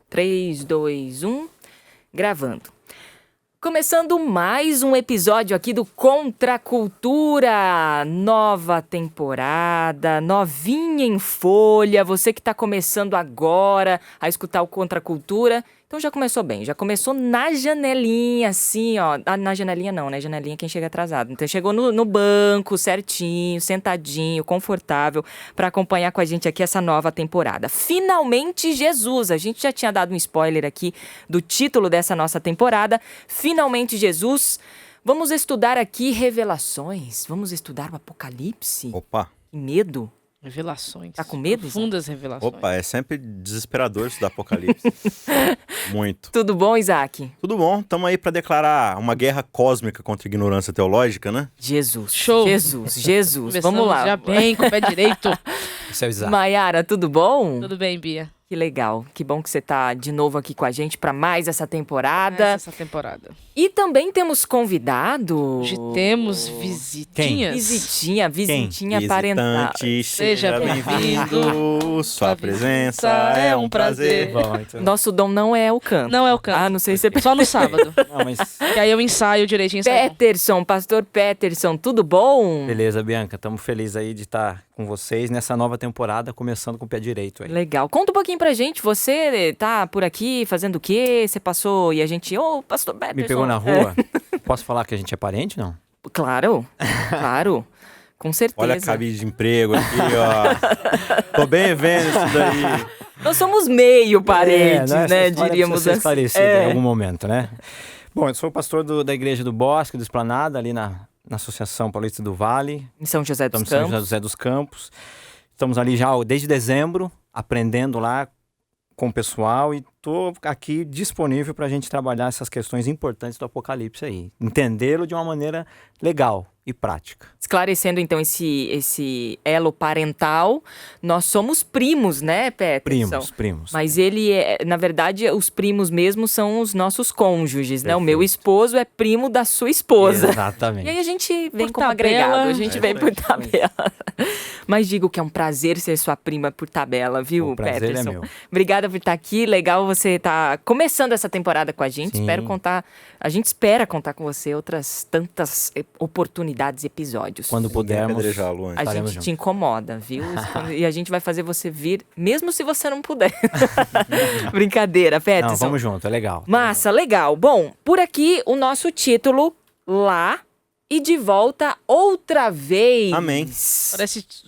3, 2, 1, gravando. Começando mais um episódio aqui do Contra a Cultura, nova temporada, novinha em folha, você que está começando agora a escutar o Contra a Cultura, então já começou bem, já começou na janelinha, assim, ó, na janelinha não, né, janelinha é quem chega atrasado, então chegou no banco certinho, sentadinho, confortável, para acompanhar com a gente aqui essa nova temporada. Finalmente Jesus, a gente já tinha dado um spoiler aqui do título dessa nossa temporada, Finalmente Jesus. Vamos estudar aqui revelações. Vamos estudar o Apocalipse. Opa. Que medo. Revelações. Tá com medo, Profundas revelações. Opa, é sempre desesperador estudar Apocalipse. Muito. Tudo bom, Isaac? Tudo bom, estamos aí para declarar uma guerra cósmica contra a ignorância teológica, né? Jesus. Show. Jesus. Começamos Vamos lá. já bem, com o pé direito. Isso é o Isaac. Maiara, tudo bom? Tudo bem, Bia? Que legal. Que bom que você tá de novo aqui com a gente para mais essa temporada. Essa temporada. E também temos convidado. Hoje temos visitinhas. Visitinha parental. Visitante, Seja bem-vindo. Sua presença é um prazer. Bom, então... Nosso dom não é o canto. Não é o canto. Ah, não sei se você... Só no sábado. Não, mas Que aí eu ensaio direitinho. Sabe? Peterson, pastor Peterson, tudo bom? beleza, Bianca. Estamos felizes aí de estar com vocês nessa nova temporada, começando com o pé direito aí. Legal. Conta um pouquinho pra gente, você tá por aqui fazendo o quê? Você passou e a gente, pastor Peterson. Me pegou na rua. Posso falar que a gente é parente, não? Claro, com certeza. Olha a cabide de emprego aqui, ó. Tô bem vendo isso daí. Nós somos meio parentes, essa né, história diríamos precisa ser assim. esclarecida em algum momento, né? Bom, eu sou pastor da Igreja do Bosque, do Esplanada, ali na Associação Paulista do Vale. Em São José dos Estamos em São Campos. José dos Campos. Estamos ali já desde dezembro, aprendendo lá com o pessoal e estou aqui disponível para a gente trabalhar essas questões importantes do Apocalipse aí. Entendê-lo de uma maneira legal e prática. Esclarecendo, então, esse elo parental, nós somos primos, né, Peterson? Primos. Mas ele é, na verdade, os primos mesmo são os nossos cônjuges, né? O meu Perfeito. esposo é primo da sua esposa. Exatamente. E aí a gente vem Por como tabela. agregado, a gente vem por tabela. Mas digo que é um prazer ser sua prima por tabela, viu, O prazer Peterson? é meu. Obrigada por estar aqui, legal você estar começando essa temporada com a gente. Sim. A gente espera contar com você outras tantas oportunidades e episódios. Quando pudermos, apedrejá-lo antes. A estaremos gente juntos. te incomoda, viu? E a gente vai fazer você vir, mesmo se você não puder. Brincadeira, Peterson. Não, vamos junto, é legal. Massa, legal. Bom, por aqui o nosso título, Lá e de Volta Outra Vez. Amém.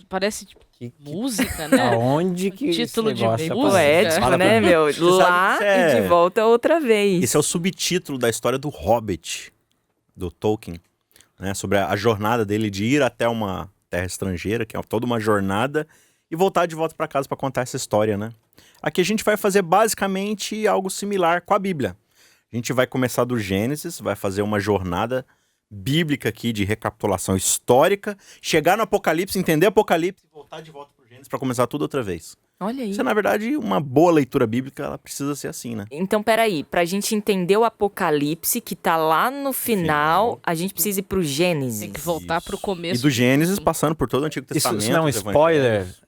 Parece tipo, música, né? Aonde que Título esse de negócio música. Poético, Fala né, pra mim. meu? Você sabe Lá que isso é- e de volta outra vez. Esse é o subtítulo da história do Hobbit, do Tolkien, né? Sobre a jornada dele de ir até uma terra estrangeira, que é toda uma jornada, e voltar de volta para casa para contar essa história, né? Aqui a gente vai fazer basicamente algo similar com a Bíblia. A gente vai começar do Gênesis, vai fazer uma jornada bíblica aqui de recapitulação histórica, chegar no Apocalipse, entender Apocalipse e voltar de volta pro Gênesis para começar tudo outra vez. Olha aí. Isso é, na verdade, uma boa leitura bíblica, ela precisa ser assim, né? Então, peraí, pra gente entender o Apocalipse, que tá lá no final, a gente precisa ir pro Gênesis. Tem que voltar pro E começo. do Gênesis, passando por todo o Antigo Isso Testamento. não é um os spoiler? evangelhos.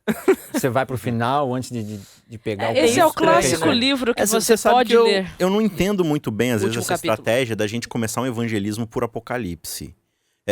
Você vai pro final antes de pegar o Esse é o texto, clássico né? livro que Essa- você sabe pode que ler. eu não entendo muito bem, às vezes, Último essa capítulo. estratégia da gente começar um evangelismo por Apocalipse.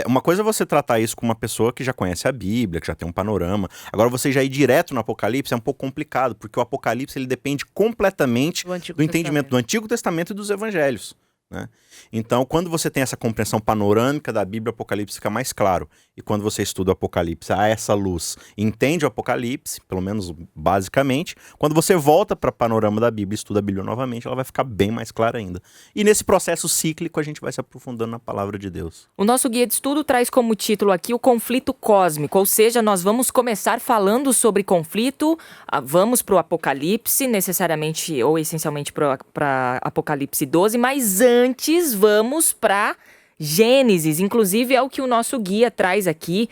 Uma coisa é você tratar isso com uma pessoa que já conhece a Bíblia, que já tem um panorama. Agora, você já ir direto no Apocalipse é um pouco complicado, porque o Apocalipse ele depende completamente Do Antigo do entendimento do Testamento. Antigo Testamento e dos Evangelhos, né? Então, quando você tem essa compreensão panorâmica da Bíblia, o Apocalipse fica mais claro. E quando você estuda o Apocalipse a essa luz, entende o Apocalipse, pelo menos basicamente, quando você volta para o panorama da Bíblia e estuda a Bíblia novamente, ela vai ficar bem mais clara ainda. E nesse processo cíclico, a gente vai se aprofundando na palavra de Deus. O nosso guia de estudo traz como título aqui o conflito cósmico, ou seja, nós vamos começar falando sobre conflito, vamos para o Apocalipse, necessariamente ou essencialmente para Apocalipse 12, mas antes vamos para Gênesis, inclusive é o que o nosso guia traz aqui,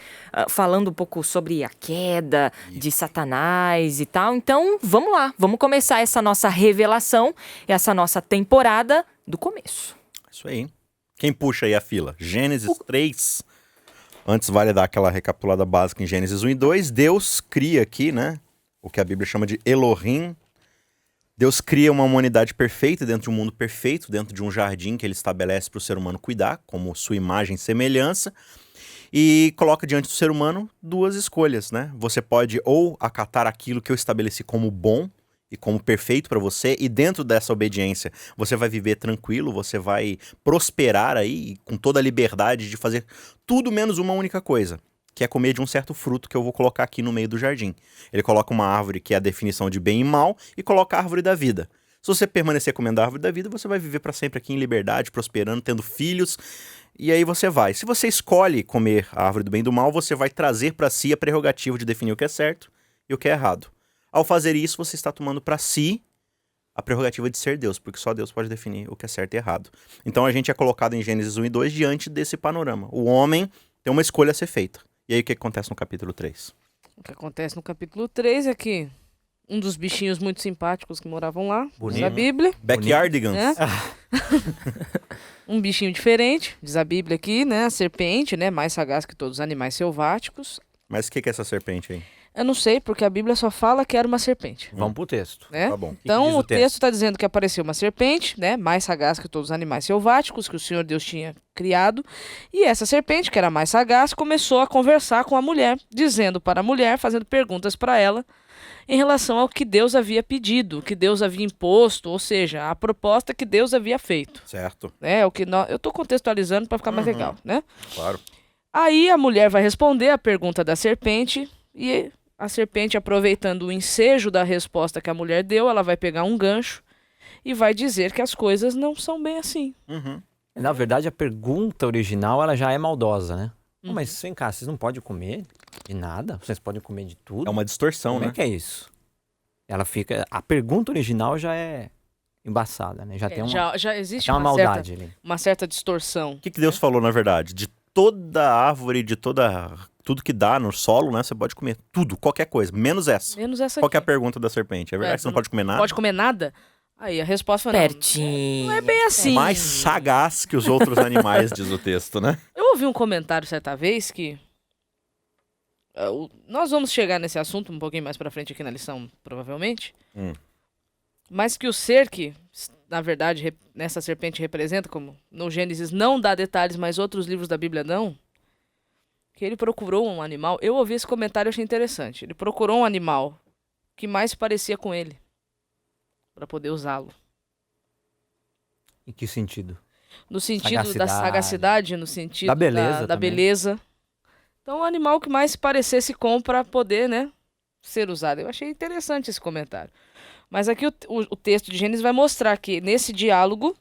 falando um pouco sobre a queda de Satanás e tal. Então, vamos lá, vamos começar essa nossa revelação, essa nossa temporada do começo. Isso aí. Quem puxa aí a fila? Gênesis 3. Antes vale dar aquela recapitulada básica em Gênesis 1 e 2. Deus cria aqui, né? O que a Bíblia chama de Elohim. Deus cria uma humanidade perfeita dentro de um mundo perfeito, dentro de um jardim que ele estabelece para o ser humano cuidar, como sua imagem e semelhança, e coloca diante do ser humano duas escolhas, né? Você pode ou acatar aquilo que eu estabeleci como bom e como perfeito para você, e dentro dessa obediência você vai viver tranquilo, você vai prosperar aí com toda a liberdade de fazer tudo menos uma única coisa, que é comer de um certo fruto que eu vou colocar aqui no meio do jardim. Ele coloca uma árvore que é a definição de bem e mal e coloca a árvore da vida. Se você permanecer comendo a árvore da vida, você vai viver para sempre aqui em liberdade, prosperando, tendo filhos, e aí você vai. Se você escolhe comer a árvore do bem e do mal, você vai trazer para si a prerrogativa de definir o que é certo e o que é errado. Ao fazer isso, você está tomando para si a prerrogativa de ser Deus, porque só Deus pode definir o que é certo e errado. Então a gente é colocado em Gênesis 1 e 2 diante desse panorama. O homem tem uma escolha a ser feita. E aí o que acontece no capítulo 3? O que acontece no capítulo 3 é que um dos bichinhos muito simpáticos que moravam lá, diz Bonito. a Bíblia, Backyardigans. né? Um bichinho diferente, diz a Bíblia aqui, né? A serpente, né? Mais sagaz que todos os animais selváticos. Mas o que é essa serpente aí? Eu não sei, porque a Bíblia só fala que era uma serpente, Vamos pro texto. né? Tá bom. Então diz o o texto está dizendo que apareceu uma serpente, né? Mais sagaz que todos os animais selváticos que o Senhor Deus tinha criado. E essa serpente, que era mais sagaz, começou a conversar com a mulher, dizendo para a mulher, fazendo perguntas para ela, em relação ao que Deus havia pedido, o que Deus havia imposto, ou seja, a proposta que Deus havia feito. Certo, Né? O que eu estou contextualizando para ficar mais legal, né? claro. Aí a mulher vai responder a pergunta da serpente e a serpente, aproveitando o ensejo da resposta que a mulher deu, ela vai pegar um gancho e vai dizer que as coisas não são bem assim. Uhum. Na verdade, a pergunta original ela já é maldosa, né? Uhum. Mas vem cá, vocês não podem comer de nada? Vocês podem comer de tudo? É uma distorção, Como né? é que é isso? Ela fica. A pergunta original já é embaçada, né? Já tem uma, Já existe tem uma maldade ali. uma certa distorção. O que Deus falou, na verdade? De toda árvore, de tudo que dá no solo, né? Você pode comer tudo, qualquer coisa, menos essa. Menos essa Qual que é a aqui. pergunta da serpente? É verdade que você não pode comer nada? Pode comer nada? Aí a resposta foi Pertinho. não é bem assim. Mais sagaz que os outros animais, diz o texto, né? Eu ouvi um comentário certa vez que nós vamos chegar nesse assunto um pouquinho mais pra frente aqui na lição, provavelmente. Mas que o ser que, na verdade, nessa serpente representa, como no Gênesis não dá detalhes, mas outros livros da Bíblia dão, que ele procurou um animal. Eu ouvi esse comentário e achei interessante. Ele procurou um animal que mais parecia com ele, para poder usá-lo. Em que sentido? No sentido da Sagacidade. sagacidade, no sentido Da beleza da também. beleza. Então, o animal que mais se parecesse com para poder, né, ser usado. Eu achei interessante esse comentário. Mas aqui o texto de Gênesis vai mostrar que nesse diálogo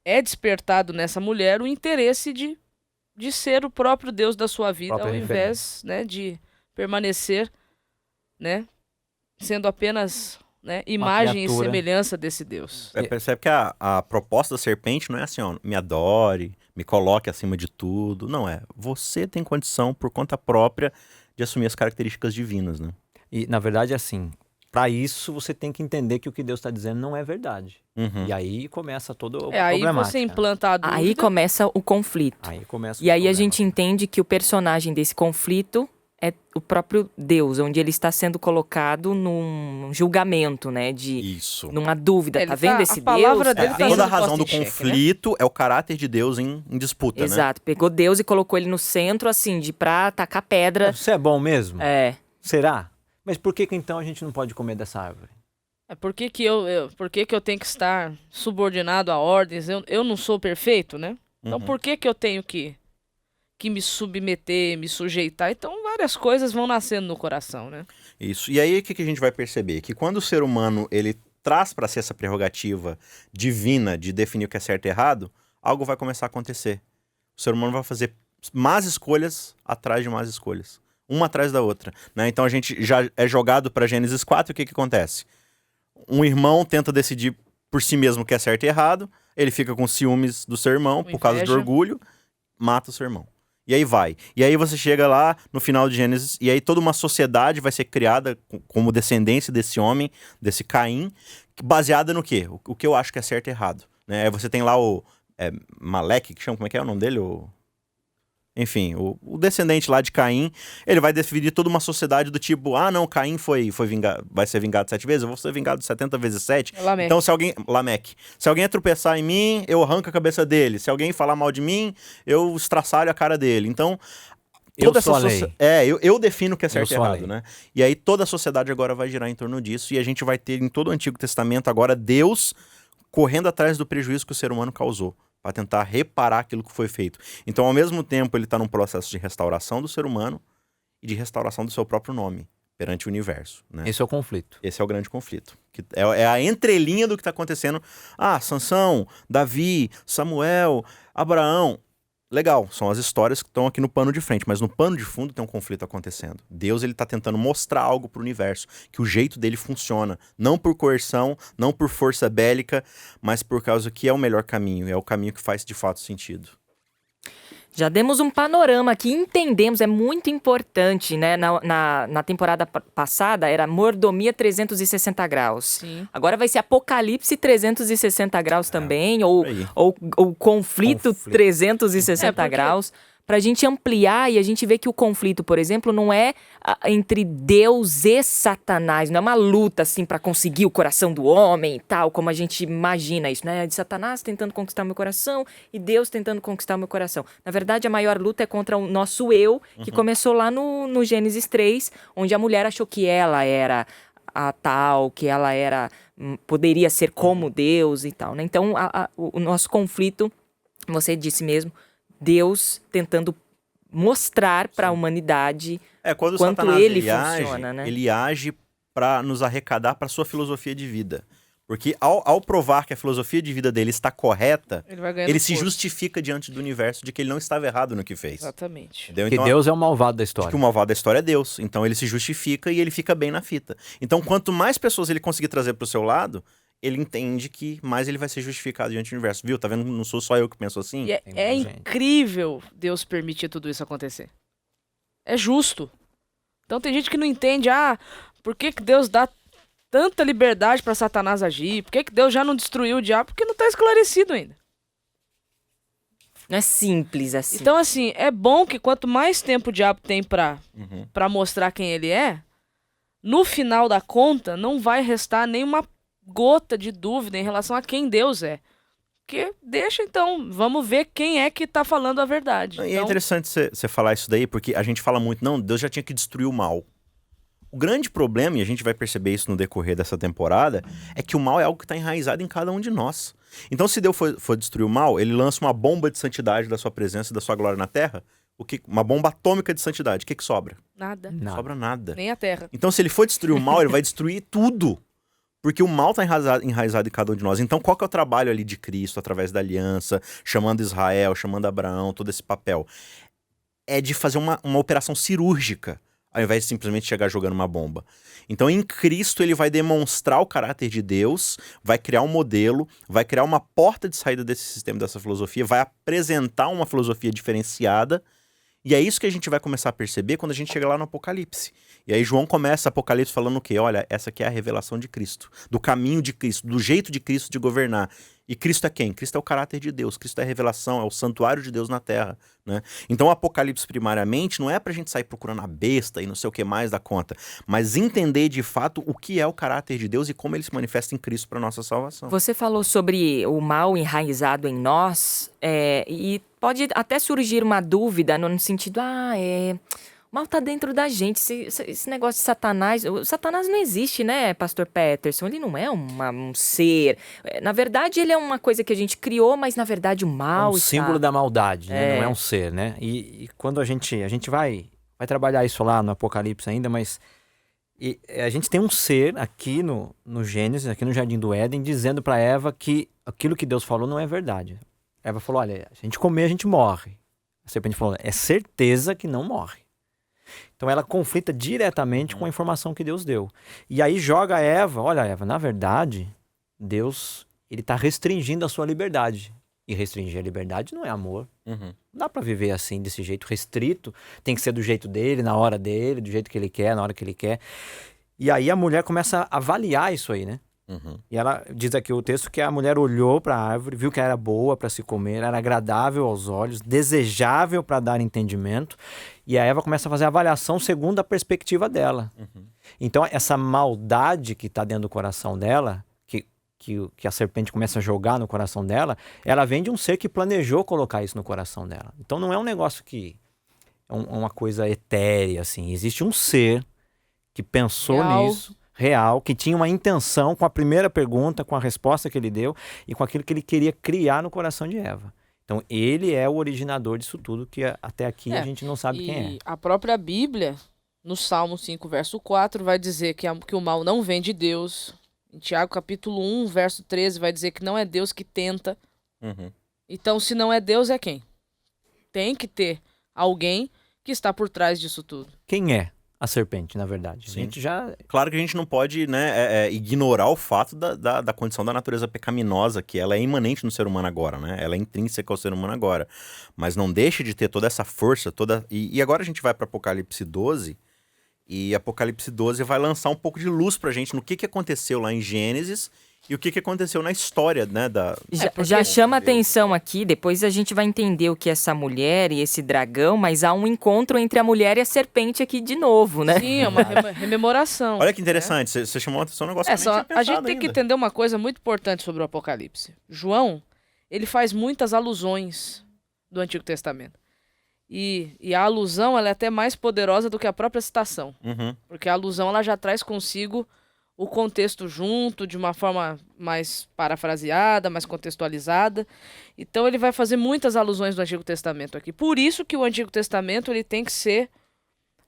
é despertado nessa mulher o interesse de ser o próprio Deus da sua vida, Própria ao invés, né, de permanecer, né, sendo apenas, né, imagem e criatura. semelhança desse Deus. Percebe que a proposta da serpente não é assim, ó, me adore, me coloque acima de tudo. Não, você tem condição, por conta própria, de assumir as características divinas, né? E, na verdade, assim, para isso você tem que entender que o que Deus está dizendo não é verdade. Uhum. E aí começa todo o Aí problemática. você implanta a dúvida. Aí começa o conflito. Aí começa o E aí a problema. gente entende que o personagem desse conflito é o próprio Deus, onde ele está sendo colocado num julgamento, né? Isso. Numa dúvida. Ele Tá vendo tá- esse a palavra Deus? dele Tá tá vendo? Toda a sendo razão posta do em xeque, né? conflito é o caráter de Deus em disputa, né? Exato. Pegou Deus e colocou ele no centro, assim, de pra tacar pedra. Você é bom mesmo? É. Será? Mas por que então a gente não pode comer dessa árvore? Por que que eu tenho que estar subordinado a ordens? Eu não sou perfeito, né? Então Uhum. por que eu tenho que me submeter, me sujeitar? Então várias coisas vão nascendo no coração, né? Isso. E aí o que a gente vai perceber? Que quando o ser humano ele traz para si essa prerrogativa divina de definir o que é certo e errado, algo vai começar a acontecer. O ser humano vai fazer más escolhas atrás de más escolhas. Uma atrás da outra, né? Então a gente já é jogado para Gênesis 4, o que acontece? Um irmão tenta decidir por si mesmo o que é certo e errado, ele fica com ciúmes do seu irmão, Com por causa de inveja. orgulho, mata o seu irmão. E aí vai. E aí você chega lá no final de Gênesis, e aí toda uma sociedade vai ser criada como descendência desse homem, desse Caim, baseada no quê? O que eu acho que é certo e errado. Né? Aí você tem lá o Malek, que chama, como é que é o nome dele? enfim, o descendente lá de Caim, ele vai definir toda uma sociedade do tipo, não, Caim vai ser vingado 7 vezes, eu vou ser vingado 70 vezes 7. Lameque. Então Lameque, se alguém tropeçar em mim, eu arranco a cabeça dele. Se alguém falar mal de mim, eu estraçalho a cara dele. Então, toda eu sou a lei. eu defino o que é certo e sou a errado, lei. né? E aí toda a sociedade agora vai girar em torno disso, e a gente vai ter em todo o Antigo Testamento agora Deus correndo atrás do prejuízo que o ser humano causou, para tentar reparar aquilo que foi feito. Então, ao mesmo tempo, ele está num processo de restauração do ser humano e de restauração do seu próprio nome perante o universo, né? Esse é o conflito. Esse é o grande conflito. Que é a entrelinha do que está acontecendo. Sansão, Davi, Samuel, Abraão. Legal, são as histórias que estão aqui no pano de frente, mas no pano de fundo tem um conflito acontecendo. Deus, ele tá tentando mostrar algo pro universo, que o jeito dele funciona, não por coerção, não por força bélica, mas por causa que é o melhor caminho, é o caminho que faz de fato sentido. Já demos um panorama aqui, entendemos, é muito importante, né? Na temporada passada era Mordomia 360 graus. Sim. Agora vai ser Apocalipse 360 graus também, ou conflito 360 porque- graus. Pra gente ampliar e a gente ver que o conflito, por exemplo, não é entre Deus e Satanás, não é uma luta assim pra conseguir o coração do homem e tal, como a gente imagina isso, né? De Satanás tentando conquistar o meu coração e Deus tentando conquistar o meu coração. Na verdade, a maior luta é contra o nosso eu, que começou lá no Gênesis 3, onde a mulher achou que ela era a tal, que ela poderia ser como Deus e tal, né? Então, o nosso conflito, você disse mesmo, Deus tentando mostrar para a humanidade Quando quanto Satanás ele funciona, né? ele age para nos arrecadar para sua filosofia de vida. Porque ao provar que a filosofia de vida dele está correta, Ele vai ganhando ele se força. justifica diante do universo de que ele não estava errado no que fez. Exatamente. Entendeu? Que Então, Deus é o malvado da que história. o malvado da história é Deus. Então ele se justifica e ele fica bem na fita. Então, quanto mais pessoas ele conseguir trazer pro seu lado, ele entende que mais ele vai ser justificado diante do universo. Viu? Tá vendo? Não sou só eu que penso assim. E Tem é muita gente. incrível Deus permitir tudo isso acontecer. É justo. Então tem gente que não entende, por que Deus dá tanta liberdade pra Satanás agir? Por que Deus já não destruiu o diabo? Porque não tá esclarecido ainda. Não é simples assim. Então, assim, é bom que quanto mais tempo o diabo tem pra Uhum. mostrar quem ele é, no final da conta, não vai restar nenhuma gota de dúvida em relação a quem Deus é. Porque deixa, então, vamos ver quem é que tá falando a verdade. E é Então, interessante você falar isso daí, porque a gente fala muito, não, Deus já tinha que destruir o mal. O grande problema, e a gente vai perceber isso no decorrer dessa temporada, é que o mal é algo que está enraizado em cada um de nós. Então, se Deus for destruir o mal, ele lança uma bomba de santidade da sua presença e da sua glória na Terra, uma bomba atômica de santidade. O que sobra? nada. Não sobra nada. Nem a terra. Então, se ele for destruir o mal, ele vai destruir tudo. Porque o mal está enraizado em cada um de nós. Então, qual que é o trabalho ali de Cristo, através da aliança, chamando Israel, chamando Abraão, todo esse papel? É de fazer uma operação cirúrgica, ao invés de simplesmente chegar jogando uma bomba. Então, em Cristo, ele vai demonstrar o caráter de Deus, vai criar um modelo, vai criar uma porta de saída desse sistema, dessa filosofia, vai apresentar uma filosofia diferenciada. E é isso que a gente vai começar a perceber quando a gente chega lá no Apocalipse. E aí João começa Apocalipse falando o quê? Olha, essa aqui é a revelação de Cristo, do caminho de Cristo, do jeito de Cristo de governar. E Cristo é quem? Cristo é o caráter de Deus, Cristo é a revelação, é o santuário de Deus na terra, né? Então o Apocalipse, primariamente, não é pra gente sair procurando a besta e não sei o que mais da conta, mas entender de fato o que é o caráter de Deus e como ele se manifesta em Cristo para nossa salvação. Você falou sobre o mal enraizado em nós, e pode até surgir uma dúvida no sentido, o mal tá dentro da gente, esse negócio de Satanás, o Satanás não existe, né, Pastor Peterson? Ele não é um ser, na verdade ele é uma coisa que a gente criou, mas na verdade o mal É um símbolo da maldade, né? Não é um ser, né? E quando a gente vai trabalhar isso lá no Apocalipse ainda, mas a gente tem um ser aqui no Gênesis, aqui no Jardim do Éden, dizendo para Eva que aquilo que Deus falou não é verdade. Eva falou, olha, se a gente comer, a gente morre. A serpente falou, é certeza que não morre. Então ela conflita diretamente com a informação que Deus deu. E aí joga Eva, olha Eva, na verdade, Deus, ele está restringindo a sua liberdade. E restringir a liberdade não é amor. Uhum. Não dá pra viver assim, desse jeito restrito. Tem que ser do jeito dele, na hora dele, do jeito que ele quer, na hora que ele quer. E aí a mulher começa a avaliar isso aí, né? E ela diz aqui o texto que a mulher olhou para a árvore, viu que era boa para se comer, era agradável aos olhos, desejável para dar entendimento. E a Eva começa a fazer a avaliação segundo a perspectiva dela. Então, essa maldade que está dentro do coração dela, que a serpente começa a jogar no coração dela, ela vem de um ser que planejou colocar isso no coração dela. Então, não é um negócio que é uma coisa etérea, assim. Existe um ser que pensou Real. nisso, real, que tinha uma intenção com a primeira pergunta, com a resposta que ele deu e com aquilo que ele queria criar no coração de Eva. Então, ele é o originador disso tudo, que até aqui a gente não sabe quem é. E a própria Bíblia, no Salmo 5, verso 4, vai dizer que o mal não vem de Deus. Em Tiago, capítulo 1, verso 13, vai dizer que não é Deus que tenta. Então, se não é Deus, é quem? Tem que ter alguém que está por trás disso tudo. Quem é a serpente, na verdade? Sim. A gente já... Claro que a gente não pode, né, ignorar o fato da condição da natureza pecaminosa, que ela é imanente no ser humano agora, né? Ela é intrínseca ao ser humano agora. Mas não deixa de ter toda essa força, E agora a gente vai para Apocalipse 12, e Apocalipse 12 vai lançar um pouco de luz pra gente no que aconteceu lá em Gênesis e o que aconteceu na história, né? Já chama atenção aqui, depois a gente vai entender o que é essa mulher e esse dragão, mas há um encontro entre a mulher e a serpente aqui de novo, né? Sim, é uma rememoração. Olha que interessante, você chamou a atenção um negócio que eu nem tinha a gente pensado tem que ainda. entender uma coisa muito importante sobre o Apocalipse. João, ele faz muitas alusões do Antigo Testamento. E a alusão, ela é até mais poderosa do que a própria citação. Porque a alusão, ela já traz consigo o contexto junto, de uma forma mais parafraseada, mais contextualizada. Então, ele vai fazer muitas alusões do Antigo Testamento aqui. Por isso que o Antigo Testamento, ele tem que ser,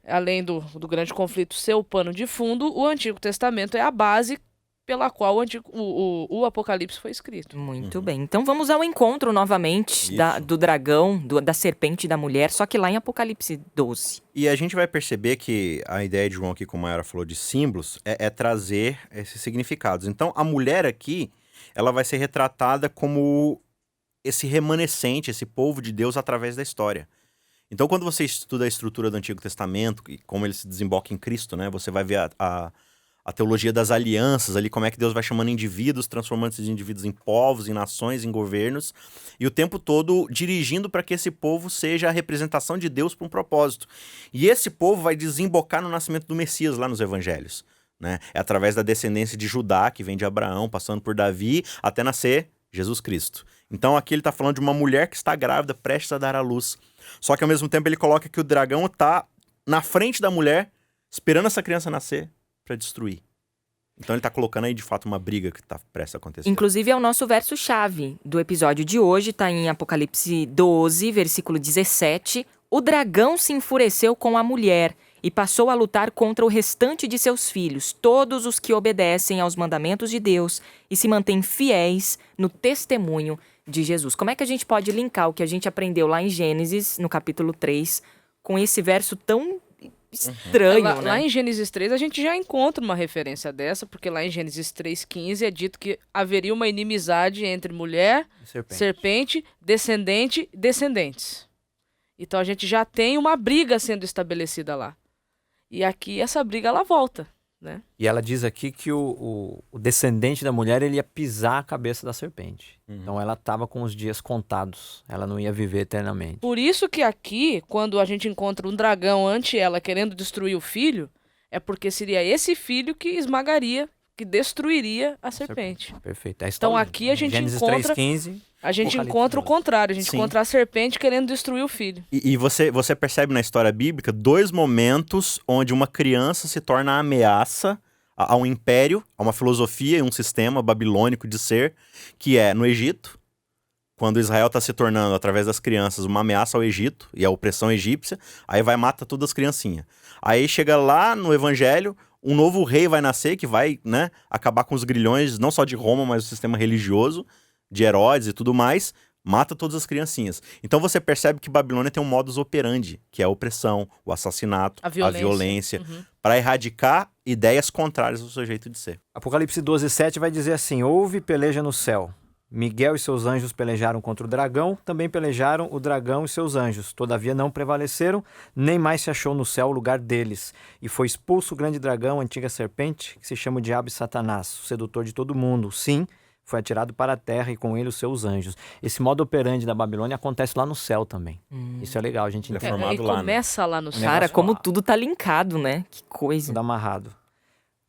além do grande conflito ser o pano de fundo, o Antigo Testamento é a base pela qual o Apocalipse foi escrito. Muito bem. Então vamos ao encontro novamente do dragão, da serpente e da mulher, só que lá em Apocalipse 12. E a gente vai perceber que a ideia de João aqui, como a Mayara falou, de símbolos, é trazer esses significados. Então, a mulher aqui, ela vai ser retratada como esse remanescente, esse povo de Deus através da história. Então, quando você estuda a estrutura do Antigo Testamento, e como ele se desemboca em Cristo, né? Você vai ver a teologia das alianças ali, como é que Deus vai chamando indivíduos, transformando esses indivíduos em povos, em nações, em governos, e o tempo todo dirigindo para que esse povo seja a representação de Deus para um propósito. E esse povo vai desembocar no nascimento do Messias lá nos evangelhos, né? É através da descendência de Judá, que vem de Abraão, passando por Davi, até nascer Jesus Cristo. Então aqui ele está falando de uma mulher que está grávida, prestes a dar à luz. Só que ao mesmo tempo ele coloca que o dragão está na frente da mulher, esperando essa criança nascer, para destruir. Então ele tá colocando aí de fato uma briga que tá prestes a acontecer. Inclusive é o nosso verso-chave do episódio de hoje, tá em Apocalipse 12, versículo 17. O dragão se enfureceu com a mulher e passou a lutar contra o restante de seus filhos, todos os que obedecem aos mandamentos de Deus e se mantêm fiéis no testemunho de Jesus. Como é que a gente pode linkar o que a gente aprendeu lá em Gênesis, no capítulo 3, com esse verso tão estranho, né? Lá em Gênesis 3 a gente já encontra uma referência dessa, porque lá em Gênesis 3,15 é dito que haveria uma inimizade entre mulher, serpente, descendente e descendentes. Então a gente já tem uma briga sendo estabelecida lá. E aqui essa briga ela volta, né? E ela diz aqui que o descendente da mulher ele ia pisar a cabeça da serpente. Então ela estava com os dias contados. Ela não ia viver eternamente. Por isso que aqui, quando a gente encontra um dragão ante ela querendo destruir o filho, é porque seria esse filho que esmagaria, que destruiria a serpente. Perfeito. Então aqui a gente Gênesis encontra... 3,15. A gente Apocalipse encontra o 12. contrário, a gente Sim. encontra a serpente querendo destruir o filho. E você percebe na história bíblica 2 momentos onde uma criança se torna ameaça a um império, a uma filosofia e um sistema babilônico de ser, que é no Egito, quando Israel está se tornando, através das crianças, uma ameaça ao Egito e à opressão egípcia, aí vai e mata todas as criancinhas. Aí chega lá no Evangelho, um novo rei vai nascer, que vai, né, acabar com os grilhões, não só de Roma, mas do sistema religioso, de Herodes e tudo mais, mata todas as criancinhas. Então você percebe que Babilônia tem um modus operandi, que é a opressão, o assassinato, a violência, para erradicar ideias contrárias ao seu jeito de ser. Apocalipse 12,7 vai dizer assim: houve peleja no céu. Miguel e seus anjos pelejaram contra o dragão, também pelejaram o dragão e seus anjos. Todavia não prevaleceram, nem mais se achou no céu o lugar deles. E foi expulso o grande dragão, a antiga serpente, que se chama o Diabo e Satanás, o sedutor de todo mundo. Sim, foi atirado para a terra e com ele os seus anjos. Esse modo operandi da Babilônia acontece lá no céu também. Isso é legal, a gente Ele é entende. formado E lá, né? começa lá no céu. Cara, como tudo tá linkado, né? Que coisa. Tudo amarrado.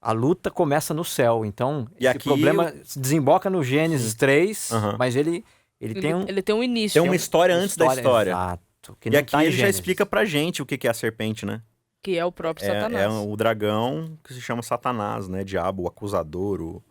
A luta começa no céu, então E esse aqui problema desemboca no Gênesis 3, Aham. mas ele tem Ele tem um início. Tem uma história antes da história. Exato. Que E não aqui tá em ele já Gênesis. explica pra gente o que que é a serpente, né? Que é o próprio É Satanás. o dragão que se chama Satanás, né? Diabo, o acusador,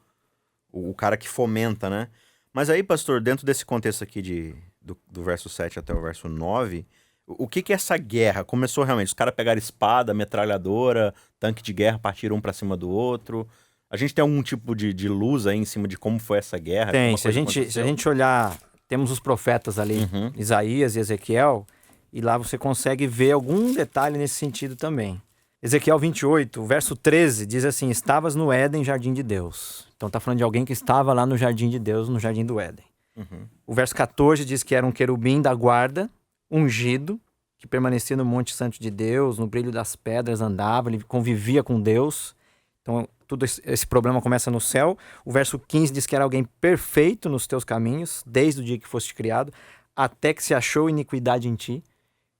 o cara que fomenta, né? Mas aí, pastor, dentro desse contexto aqui do verso 7 até o verso 9, o que que é essa guerra? Começou realmente, os caras pegaram espada, metralhadora, tanque de guerra, partiram um pra cima do outro. A gente tem algum tipo de luz aí em cima de como foi essa guerra? Tem, Alguma se a coisa gente aconteceu? olhar, temos os profetas ali, Uhum. Isaías e Ezequiel, e lá você consegue ver algum detalhe nesse sentido também. Ezequiel 28, verso 13, diz assim: estavas no Éden, jardim de Deus. Então está falando de alguém que estava lá no jardim de Deus, no jardim do Éden. Uhum. O verso 14 diz que era um querubim da guarda, ungido, que permanecia no Monte Santo de Deus, no brilho das pedras andava, ele convivia com Deus. Então, tudo esse problema começa no céu. O verso 15 diz que era alguém perfeito nos teus caminhos, desde o dia que foste criado, até que se achou iniquidade em ti.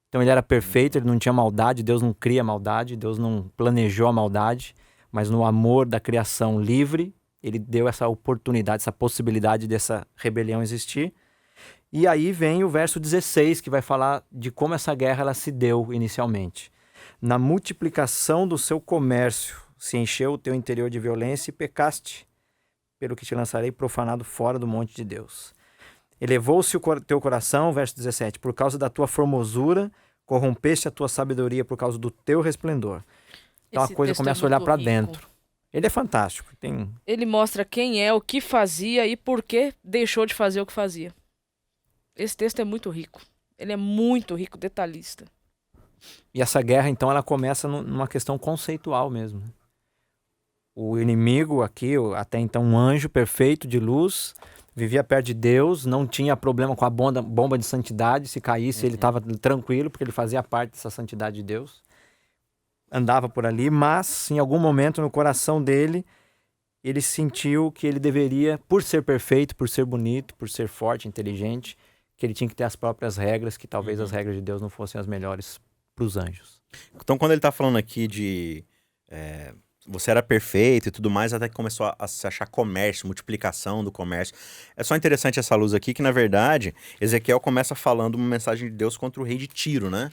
Então, ele era perfeito, ele não tinha maldade, Deus não cria maldade, Deus não planejou a maldade, mas no amor da criação livre, ele deu essa oportunidade, essa possibilidade dessa rebelião existir. E aí vem o verso 16, que vai falar de como essa guerra ela se deu inicialmente. Na multiplicação do seu comércio, se encheu o teu interior de violência e pecaste, pelo que te lançarei profanado fora do monte de Deus. Elevou-se o teu coração, verso 17, por causa da tua formosura, corrompeste a tua sabedoria por causa do teu resplendor. Então Esse a coisa texto é começa a olhar muito para rico. dentro. Ele é fantástico. Ele mostra quem é, o que fazia e por que deixou de fazer o que fazia. Esse texto é muito rico. Ele é muito rico, detalhista. E essa guerra, então, ela começa numa questão conceitual mesmo. O inimigo aqui, até então um anjo perfeito de luz, vivia perto de Deus, não tinha problema com a bomba de santidade, se caísse ele estava tranquilo, porque ele fazia parte dessa santidade de Deus. Andava por ali, mas em algum momento no coração dele, ele sentiu que ele deveria, por ser perfeito, por ser bonito, por ser forte, inteligente, que ele tinha que ter as próprias regras, que talvez as regras de Deus não fossem as melhores para os anjos. Então, quando ele tá falando aqui de você era perfeito e tudo mais, até que começou a se achar comércio, multiplicação do comércio. É só interessante essa luz aqui, que na verdade, Ezequiel começa falando uma mensagem de Deus contra o rei de Tiro, né?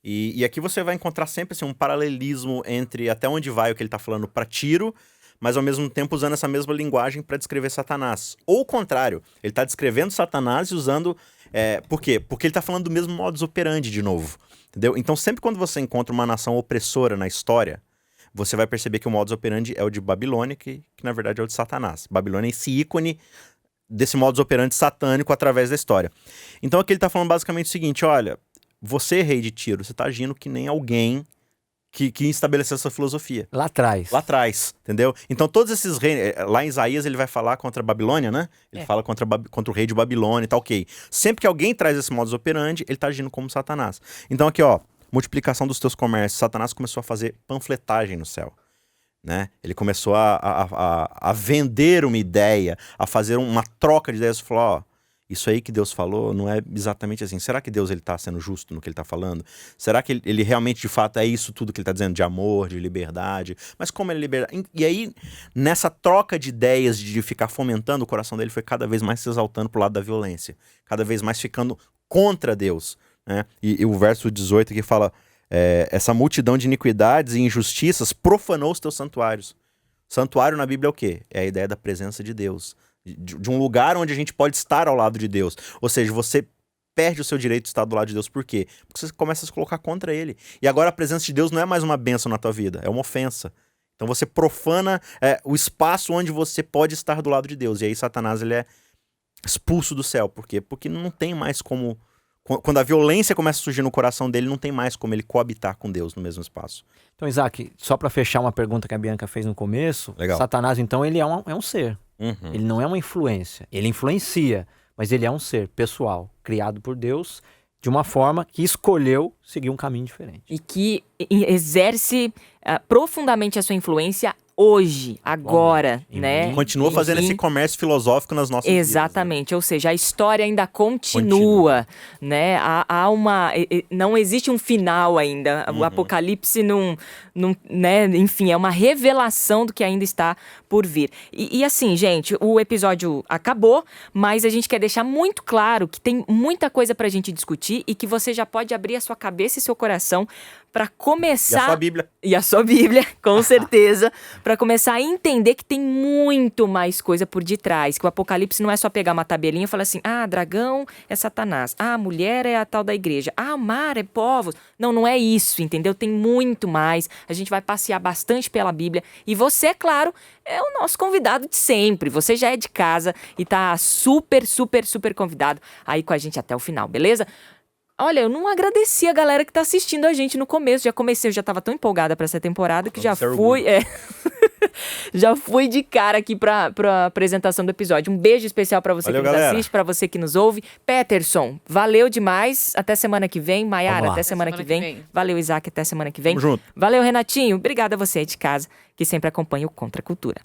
E aqui você vai encontrar sempre assim, um paralelismo entre até onde vai o que ele tá falando para Tiro, mas ao mesmo tempo usando essa mesma linguagem para descrever Satanás. Ou o contrário, ele tá descrevendo Satanás e usando... por quê? Porque ele tá falando do mesmo modus operandi de novo, entendeu? Então sempre quando você encontra uma nação opressora na história, você vai perceber que o modus operandi é o de Babilônia, que na verdade é o de Satanás. Babilônia é esse ícone desse modus operandi satânico através da história. Então aqui ele tá falando basicamente o seguinte, olha, você, rei de Tiro, você tá agindo que nem alguém que estabeleceu essa filosofia. Lá atrás. Lá atrás, entendeu? Então todos esses reis, lá em Isaías ele vai falar contra a Babilônia, né? Ele fala contra o rei de Babilônia e tá ok. Sempre que alguém traz esse modus operandi, ele tá agindo como Satanás. Então aqui, ó, multiplicação dos teus comércios. Satanás começou a fazer panfletagem no céu, né? Ele começou a vender uma ideia, a fazer uma troca de ideias. Falou, ó, isso aí que Deus falou não é exatamente assim. Será que Deus ele tá sendo justo no que ele tá falando? Será que ele realmente, de fato, é isso tudo que ele tá dizendo? De amor, de liberdade? Mas como ele é liberdade? E aí, nessa troca de ideias, de ficar fomentando, o coração dele foi cada vez mais se exaltando pro lado da violência. Cada vez mais ficando contra Deus, né? E o verso 18 aqui fala, essa multidão de iniquidades e injustiças profanou os teus santuários. Santuário na Bíblia é o quê? É a ideia da presença de Deus. De um lugar onde a gente pode estar ao lado de Deus. Ou seja, você perde o seu direito de estar do lado de Deus. Por quê? Porque você começa a se colocar contra ele. E agora a presença de Deus não é mais uma bênção na tua vida, é uma ofensa. Então você profana o espaço onde você pode estar do lado de Deus. E aí Satanás ele é expulso do céu. Por quê? Porque não tem mais como... Quando a violência começa a surgir no coração dele, não tem mais como ele coabitar com Deus no mesmo espaço. Então, Isaac, só para fechar uma pergunta que a Bianca fez no começo, Legal. Satanás, então, ele é um ser. Uhum. Ele não é uma influência. Ele influencia, mas ele é um ser pessoal, criado por Deus, de uma forma que escolheu seguir um caminho diferente. E que exerce profundamente a sua influência hoje, agora, Em né? mim. Continua fazendo Enfim, esse comércio filosófico nas nossas vidas. Exatamente, ou seja, a história ainda continua, né? Há uma, não existe um final ainda. O Apocalipse não, né? Enfim, é uma revelação do que ainda está por vir. E assim, gente, o episódio acabou, mas a gente quer deixar muito claro que tem muita coisa pra gente discutir e que você já pode abrir a sua cabeça e seu coração para começar... E a sua Bíblia. E a sua Bíblia, com certeza, para começar a entender que tem muito mais coisa por detrás, que o Apocalipse não é só pegar uma tabelinha e falar assim, dragão é Satanás, mulher é a tal da igreja, o mar é povos. Não, não é isso, entendeu? Tem muito mais, a gente vai passear bastante pela Bíblia e você, claro, é o nosso convidado de sempre, você já é de casa e tá super, super, super convidado aí com a gente até o final, beleza? Olha, eu não agradeci a galera que tá assistindo a gente no começo. Eu já tava tão empolgada pra essa temporada que já fui... já fui de cara aqui pra apresentação do episódio. Um beijo especial pra você Valeu, que nos galera. assiste, pra você que nos ouve. Peterson, valeu demais. Até semana que vem. Maiara, Vamos lá. até semana que vem. Valeu, Isaac, até semana que vem. Tamo junto. Valeu, Renatinho. Obrigada a você aí de casa que sempre acompanha o Contra a Cultura.